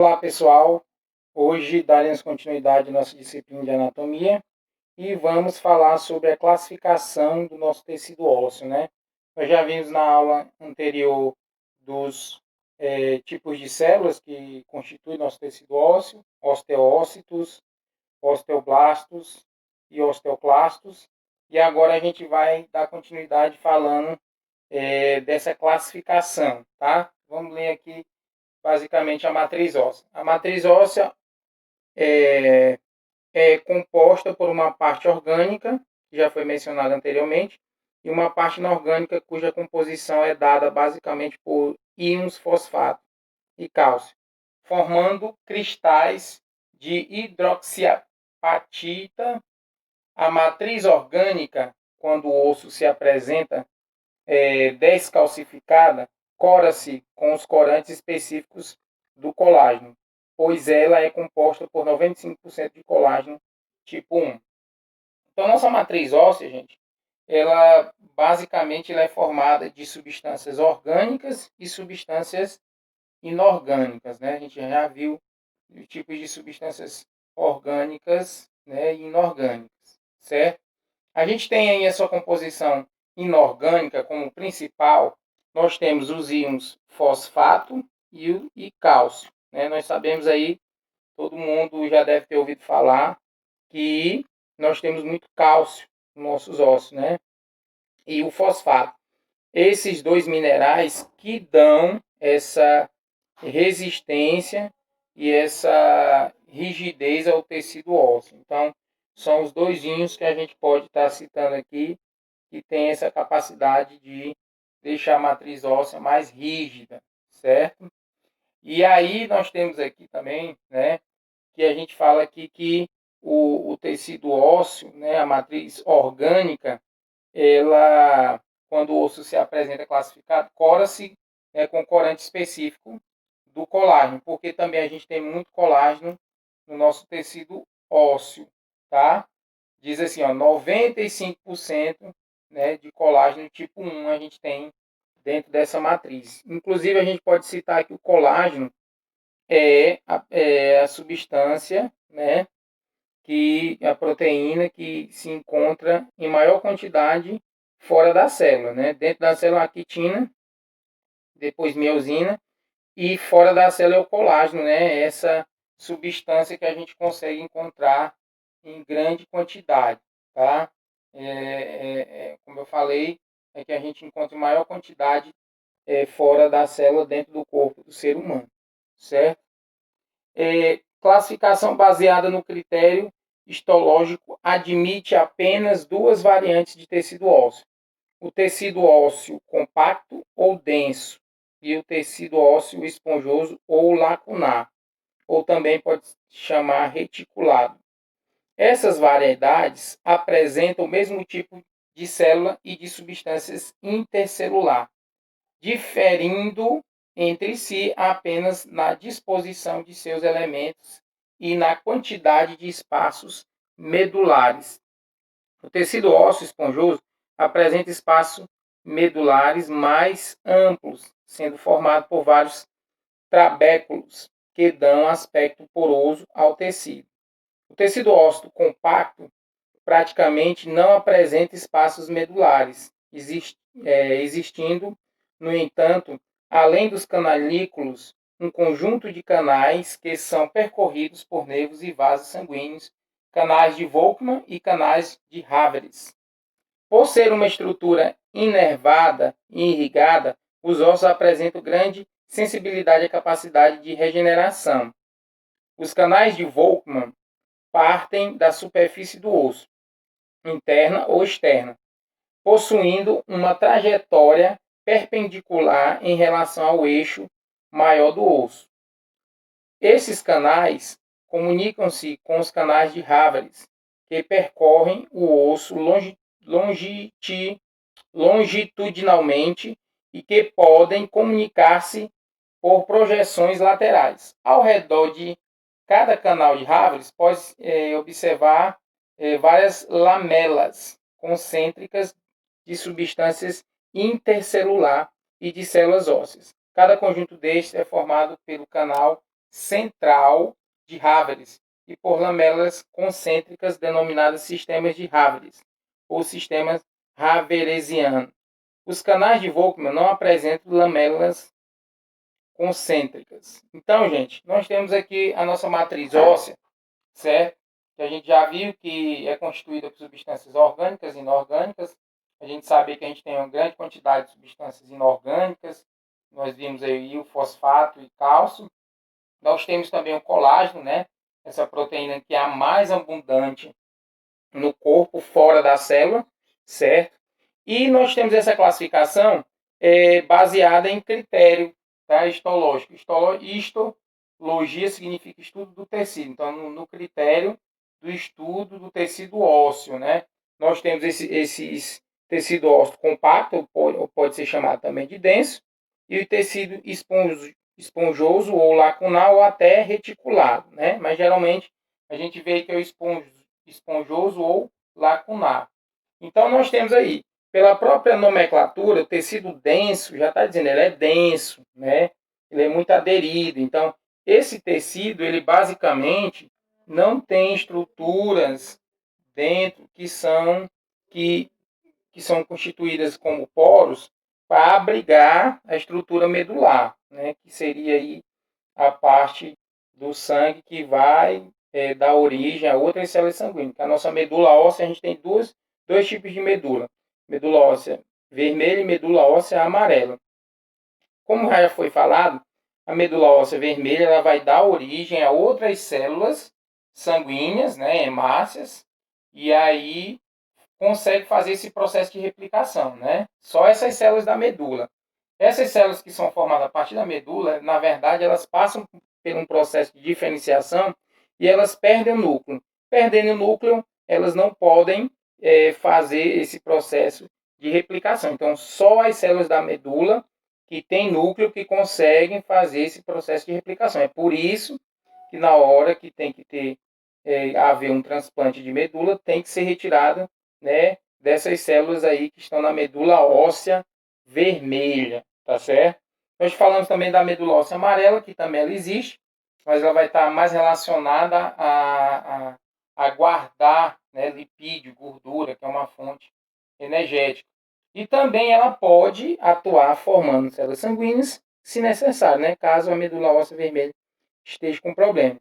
Olá pessoal, hoje daremos continuidade à nossa disciplina de anatomia e vamos falar sobre a classificação do nosso tecido ósseo, né? Nós já vimos na aula anterior dos tipos de células que constituem nosso tecido ósseo, osteócitos, osteoblastos e osteoclastos, e agora a gente vai dar continuidade falando dessa classificação, tá? Vamos ler aqui basicamente a matriz óssea. A matriz óssea é composta por uma parte orgânica, que já foi mencionada anteriormente, e uma parte inorgânica cuja composição é dada basicamente por íons fosfato e cálcio, formando cristais de hidroxiapatita. A matriz orgânica, quando o osso se apresenta descalcificada, cora-se com os corantes específicos do colágeno, pois ela é composta por 95% de colágeno tipo 1. Então, nossa matriz óssea, gente, ela basicamente ela é formada de substâncias orgânicas e substâncias inorgânicas, né? A gente já viu os tipos de substâncias orgânicas, né, e inorgânicas, certo? A gente tem aí a sua composição inorgânica como principal. Nós temos os íons fosfato e cálcio, né? Nós sabemos aí, todo mundo já deve ter ouvido falar, que nós temos muito cálcio nos nossos ossos, né? E o fosfato. Esses dois minerais que dão essa resistência e essa rigidez ao tecido ósseo. Então, são os dois íons que a gente pode estar citando aqui, que tem essa capacidade de deixar a matriz óssea mais rígida, certo? E aí nós temos aqui também, né, que a gente fala aqui que o tecido ósseo, né, a matriz orgânica, ela, quando o osso se apresenta classificado, cora-se, né, com corante específico do colágeno, porque também a gente tem muito colágeno no nosso tecido ósseo, tá? Diz assim, ó, 95%, né, de colágeno tipo 1 a gente tem dentro dessa matriz. Inclusive, a gente pode citar que o colágeno é a substância, né, que a proteína que se encontra em maior quantidade fora da célula, né? Dentro da célula a quitina, depois miosina, e fora da célula é o colágeno, né? Essa substância que a gente consegue encontrar em grande quantidade, tá? Como eu falei, é que a gente encontra em maior quantidade fora da célula dentro do corpo do ser humano, certo? Classificação baseada no critério histológico admite apenas duas variantes de tecido ósseo: o tecido ósseo compacto ou denso e o tecido ósseo esponjoso ou lacunar, ou também pode chamar reticulado. Essas variedades apresentam o mesmo tipo de célula e de substâncias intercelular, diferindo entre si apenas na disposição de seus elementos e na quantidade de espaços medulares. O tecido ósseo esponjoso apresenta espaços medulares mais amplos, sendo formado por vários trabéculos que dão aspecto poroso ao tecido. O tecido ósseo compacto praticamente não apresenta espaços medulares, existindo, no entanto, além dos canalículos, um conjunto de canais que são percorridos por nervos e vasos sanguíneos, canais de Volkmann e canais de Haveres. Por ser uma estrutura inervada e irrigada, os ossos apresentam grande sensibilidade à capacidade de regeneração. Os canais de Volkmann partem da superfície do osso, interna ou externa, possuindo uma trajetória perpendicular em relação ao eixo maior do osso. Esses canais comunicam-se com os canais de Haveres, que percorrem o osso longitudinalmente e que podem comunicar-se por projeções laterais. Ao redor de cada canal de Haveres, pode observar várias lamelas concêntricas de substâncias intercelular e de células ósseas. Cada conjunto destes é formado pelo canal central de Haveres e por lamelas concêntricas denominadas sistemas de Haveres ou sistemas haveresianos. Os canais de Volkmann não apresentam lamelas concêntricas. Então, gente, nós temos aqui a nossa matriz óssea, certo? Que a gente já viu que é constituída por substâncias orgânicas e inorgânicas. A gente sabe que a gente tem uma grande quantidade de substâncias inorgânicas. Nós vimos aí o fosfato e cálcio. Nós temos também o colágeno, né? Essa proteína que é a mais abundante no corpo, fora da célula, certo? E nós temos essa classificação baseada em critério, tá? Histológico. Histologia significa estudo do tecido. Então, no critério do estudo do tecido ósseo, né? Nós temos esses tecido ósseo compacto, ou pode ser chamado também de denso, e o tecido esponjoso ou lacunal ou até reticulado, né? Mas geralmente a gente vê que é o esponjoso ou lacunar. Então nós temos aí, pela própria nomenclatura, o tecido denso, já está dizendo, ele é denso, né? Ele é muito aderido. Então, esse tecido, ele basicamente não tem estruturas dentro que são constituídas como poros para abrigar a estrutura medular, né? Que seria aí a parte do sangue que vai dar origem a outras células sanguíneas. A nossa medula óssea, a gente tem dois tipos de medula. Medula óssea vermelha e medula óssea amarela. Como já foi falado, a medula óssea vermelha ela vai dar origem a outras células sanguíneas, né, hemácias, e aí consegue fazer esse processo de replicação, né? Só essas células da medula. Essas células que são formadas a partir da medula, na verdade, elas passam por um processo de diferenciação e elas perdem o núcleo. Perdendo o núcleo, elas não podem fazer esse processo de replicação. Então, só as células da medula que têm núcleo que conseguem fazer esse processo de replicação. É por isso que na hora que tem que ter haver um transplante de medula, tem que ser retirado, né, dessas células aí que estão na medula óssea vermelha, tá certo? Nós falamos também da medula óssea amarela, que também ela existe, mas ela vai estar mais relacionada a guardar, né, lipídio, gordura, que é uma fonte energética. E também ela pode atuar formando células sanguíneas, se necessário, né, caso a medula óssea vermelha esteja com problema.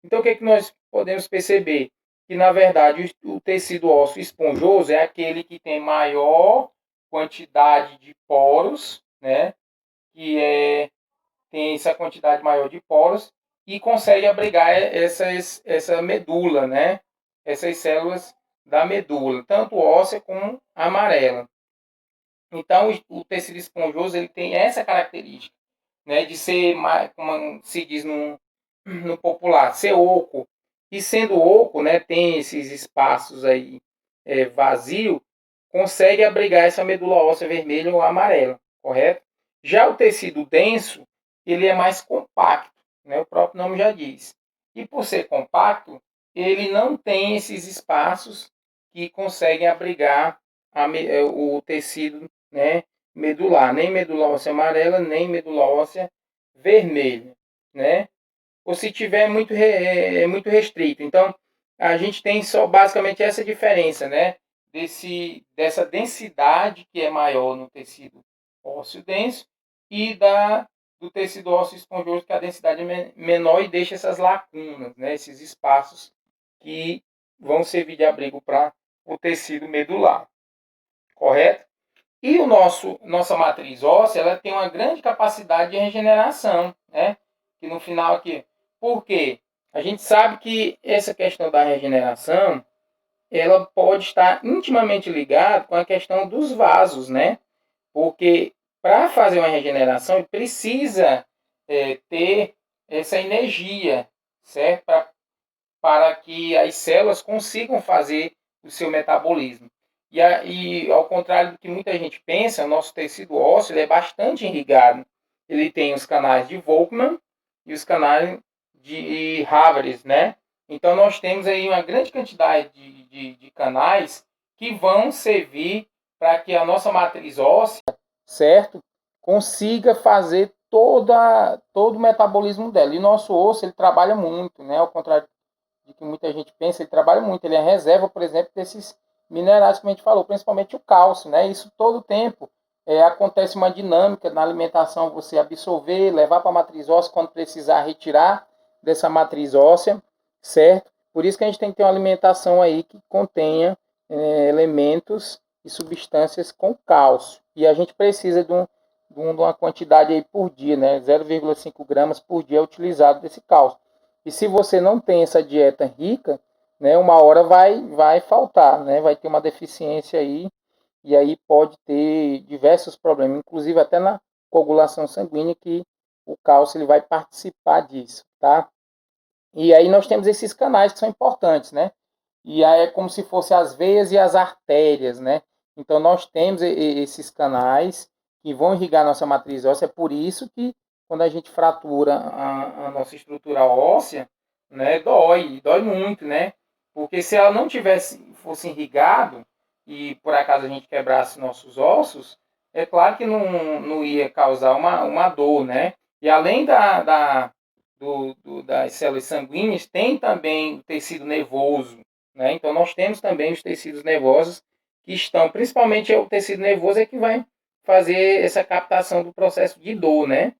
Então, o que nós podemos perceber? Que, na verdade, o tecido ósseo esponjoso é aquele que tem maior quantidade de poros, né? Tem essa quantidade maior de poros e consegue abrigar essa medula, né? Essas células da medula, tanto óssea como amarela. Então, o tecido esponjoso ele tem essa característica, né? De ser, como se diz no popular, ser oco. E sendo oco, né, tem esses espaços aí vazio, consegue abrigar essa medula óssea vermelha ou amarela, correto? Já o tecido denso, ele é mais compacto, né? O próprio nome já diz. E por ser compacto, ele não tem esses espaços que conseguem abrigar o tecido, né, medular, nem medula óssea amarela, nem medula óssea vermelha, né? Ou se tiver muito restrito. Então, a gente tem só basicamente essa diferença, né? Dessa densidade que é maior no tecido ósseo denso e do tecido ósseo esponjoso, que a densidade é menor e deixa essas lacunas, né? Esses espaços que vão servir de abrigo para o tecido medular, correto? E nossa matriz óssea, ela tem uma grande capacidade de regeneração, né? Que no final aqui, por quê? A gente sabe que essa questão da regeneração, ela pode estar intimamente ligada com a questão dos vasos, né? Porque para fazer uma regeneração, precisa ter essa energia, certo? Para que as células consigam fazer o seu metabolismo. E ao contrário do que muita gente pensa, o nosso tecido ósseo ele é bastante irrigado. Ele tem os canais de Volkmann e os canais de Haveres, né? Então nós temos aí uma grande quantidade de canais que vão servir para que a nossa matriz óssea, certo, consiga fazer todo o metabolismo dela. E o nosso osso, ele trabalha muito, né? Ao contrário de que muita gente pensa, ele trabalha muito. Ele é reserva, por exemplo, desses minerais que a gente falou, principalmente o cálcio, né? Isso todo o tempo acontece uma dinâmica na alimentação, você absorver, levar para a matriz óssea, quando precisar retirar dessa matriz óssea, certo? Por isso que a gente tem que ter uma alimentação aí que contenha elementos e substâncias com cálcio. E a gente precisa de uma quantidade aí por dia, né? 0,5 gramas por dia é utilizado desse cálcio. E se você não tem essa dieta rica, né, uma hora vai faltar, né? Vai ter uma deficiência aí, e aí pode ter diversos problemas, inclusive até na coagulação sanguínea, que o cálcio ele vai participar disso, tá? E aí nós temos esses canais que são importantes, né? E aí é como se fossem as veias e as artérias, né? Então nós temos esses canais que vão irrigar nossa matriz óssea. É por isso que quando a gente fratura a nossa estrutura óssea, né, dói muito, né? Porque se ela não fosse irrigado e por acaso a gente quebrasse nossos ossos, é claro que não ia causar uma dor, né? E além das células sanguíneas, tem também o tecido nervoso, né? Então, nós temos também os tecidos nervosos que estão, principalmente o tecido nervoso é que vai fazer essa captação do processo de dor, né?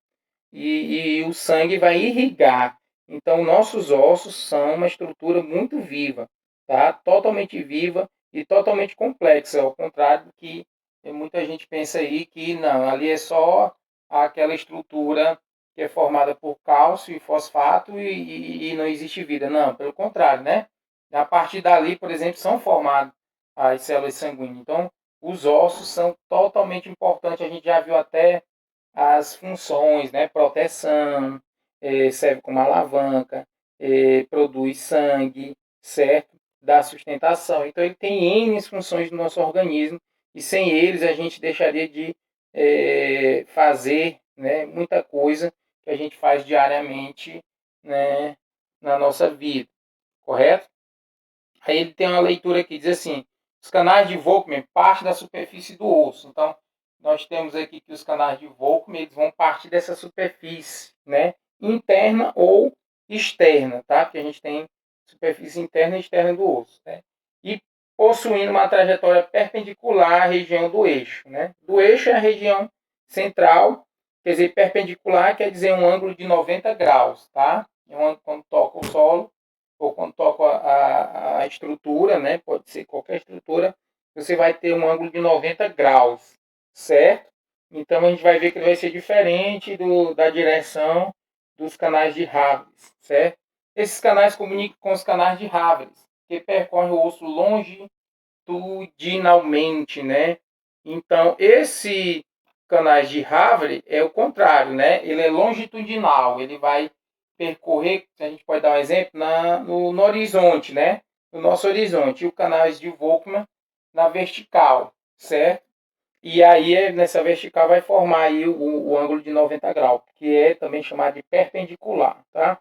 E o sangue vai irrigar. Então, nossos ossos são uma estrutura muito viva, tá? Totalmente viva e totalmente complexa, ao contrário do que muita gente pensa aí que não, ali é só aquela estrutura que é formada por cálcio e fosfato e não existe vida. Não, pelo contrário, né? A partir dali, por exemplo, são formadas as células sanguíneas. Então, os ossos são totalmente importantes. A gente já viu até as funções, né? Proteção, serve como alavanca, produz sangue, certo? Dá sustentação. Então, ele tem N funções no nosso organismo e sem eles a gente deixaria de fazer, né, muita coisa que a gente faz diariamente, né, na nossa vida, correto? Aí ele tem uma leitura aqui, diz assim, os canais de Volkmann partem da superfície do osso. Então, nós temos aqui que os canais de Volkmann eles vão partir dessa superfície, né, interna ou externa, tá? Porque a gente tem superfície interna e externa do osso, né? E possuindo uma trajetória perpendicular à região do eixo, né? Do eixo é a região central, quer dizer, perpendicular quer dizer um ângulo de 90 graus, tá? Quando toca o solo, ou quando toca a estrutura, né? Pode ser qualquer estrutura, você vai ter um ângulo de 90 graus, certo? Então a gente vai ver que ele vai ser diferente da direção dos canais de Haveres, certo? Esses canais comunicam com os canais de Haveres, que percorrem o osso longitudinalmente, né? Então esse canais de Haveres é o contrário, né? Ele é longitudinal, ele vai percorrer, a gente pode dar um exemplo, no horizonte, né? No nosso horizonte. E o canais de Volkmann na vertical, certo? E aí, nessa vertical, vai formar aí o ângulo de 90 graus, que é também chamado de perpendicular, tá?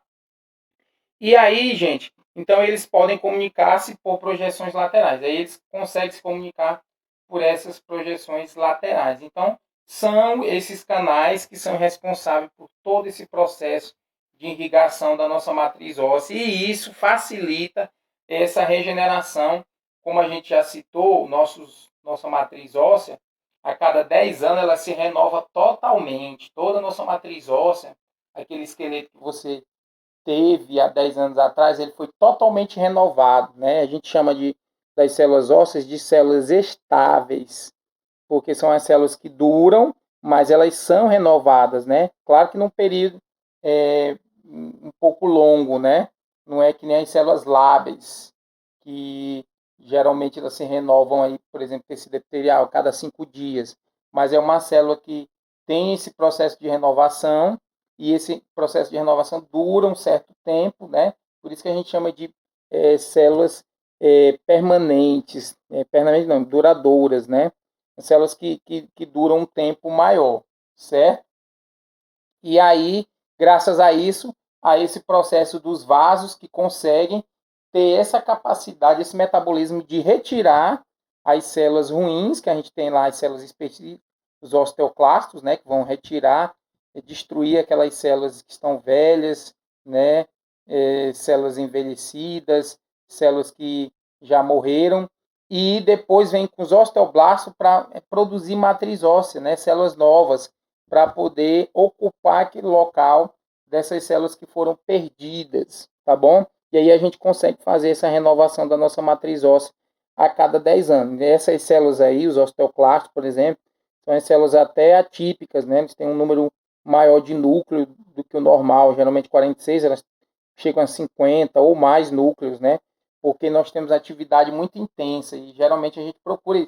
E aí, gente, então eles podem comunicar-se por projeções laterais. Aí eles conseguem se comunicar por essas projeções laterais. Então, são esses canais que são responsáveis por todo esse processo de irrigação da nossa matriz óssea. E isso facilita essa regeneração. Como a gente já citou, nossa matriz óssea, a cada 10 anos ela se renova totalmente. Toda a nossa matriz óssea, aquele esqueleto que você teve há 10 anos atrás, ele foi totalmente renovado, né? A gente chama das células ósseas de células estáveis, porque são as células que duram, mas elas são renovadas, né? Claro que num período um pouco longo, né? Não é que nem as células lábeis, que geralmente elas se renovam aí, por exemplo, tecido epitelial, cada 5 dias. Mas é uma célula que tem esse processo de renovação e esse processo de renovação dura um certo tempo, né? Por isso que a gente chama de células permanentes, permanentes não, duradouras, né? Células que duram um tempo maior, certo? E aí, graças a esse processo dos vasos que conseguem ter essa capacidade, esse metabolismo de retirar as células ruins, que a gente tem lá, as células específicas, os osteoclastos, né, que vão retirar destruir aquelas células que estão velhas, né? Células envelhecidas, células que já morreram, e depois vem com os osteoblastos para produzir matriz óssea, né? Células novas, para poder ocupar aquele local dessas células que foram perdidas, tá bom? E aí a gente consegue fazer essa renovação da nossa matriz óssea a cada 10 anos. E essas células aí, os osteoclastos, por exemplo, são as células até atípicas, né? Eles têm um número maior de núcleo do que o normal, geralmente 46, elas chegam a 50 ou mais núcleos, né? Porque nós temos atividade muito intensa e geralmente a gente procura.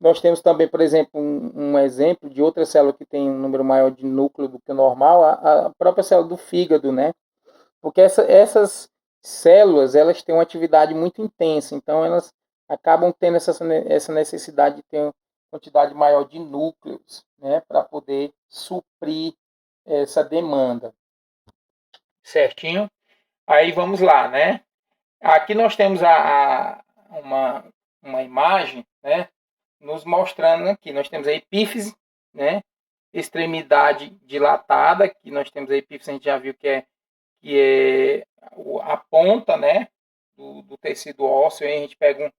Nós temos também, por exemplo, um exemplo de outra célula que tem um número maior de núcleo do que o normal, a própria célula do fígado, né? Porque essas células, elas têm uma atividade muito intensa, então elas acabam tendo essa necessidade de ter uma quantidade maior de núcleos, né, para poder suprir essa demanda. Certinho? Aí vamos lá, né? Aqui nós temos uma imagem, né, nos mostrando aqui. Nós temos a epífise, né, extremidade dilatada, que nós temos a epífise, a gente já viu que é a ponta, né, do tecido ósseo. Aí a gente pega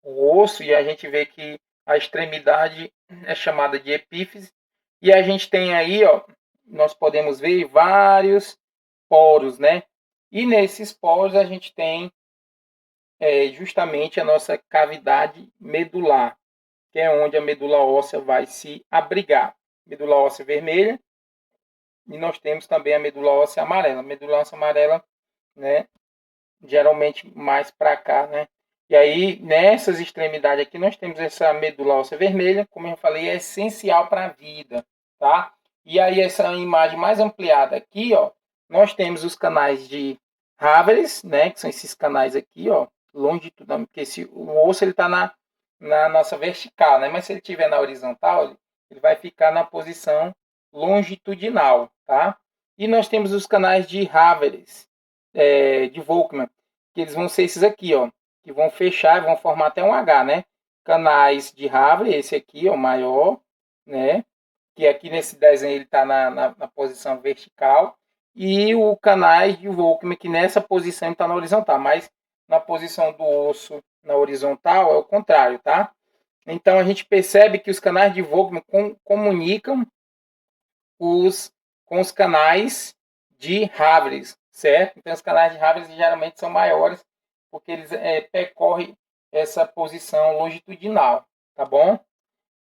o osso e a gente vê que a extremidade é chamada de epífise. E a gente tem aí, ó, nós podemos ver vários poros, né? E nesses poros a gente tem justamente a nossa cavidade medular, que é onde a medula óssea vai se abrigar. Medula óssea vermelha, e nós temos também a medula óssea amarela. A medula óssea amarela, né, geralmente mais para cá, né? E aí, nessas extremidades aqui, nós temos essa medula óssea vermelha, como eu falei, é essencial para a vida, tá? E aí, essa imagem mais ampliada aqui, ó, nós temos os canais de Haveres, né, que são esses canais aqui, ó, longitudinal, porque o osso ele está na nossa vertical, né? Mas se ele estiver na horizontal, ele vai ficar na posição longitudinal, tá? E nós temos os canais de Haveres, de Volkmann, que eles vão ser esses aqui, ó, que vão fechar, vão formar até um H, né? Canais de Havre, esse aqui, ó, maior, né? Que aqui nesse desenho ele está na posição vertical, e o canais de Volkmann, que nessa posição está na horizontal, mas na posição do osso na horizontal é o contrário, tá? Então a gente percebe que os canais de Volkmann comunicam com os canais de Havres, certo? Então os canais de Havres geralmente são maiores porque eles percorrem essa posição longitudinal, tá bom?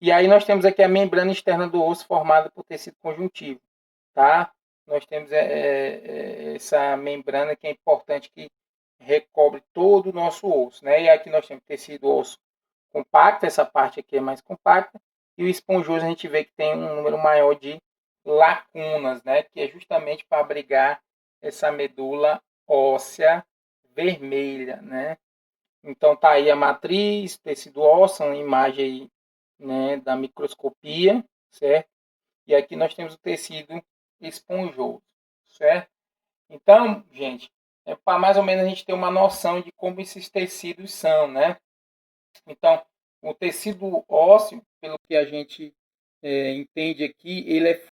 E aí nós temos aqui a membrana externa do osso formada por tecido conjuntivo, tá? Nós temos essa membrana que é importante, que recobre todo o nosso osso, né? E aqui nós temos tecido osso compacto, essa parte aqui é mais compacta, e o esponjoso a gente vê que tem um número maior de lacunas, né? Que é justamente para abrigar essa medula óssea vermelha, né? Então tá aí a matriz, tecido ósseo, uma imagem aí, né, da microscopia, certo? E aqui nós temos o tecido esponjoso, certo? Então, gente, é para mais ou menos a gente ter uma noção de como esses tecidos são, né? Então, o tecido ósseo, pelo que a gente entende aqui, ele é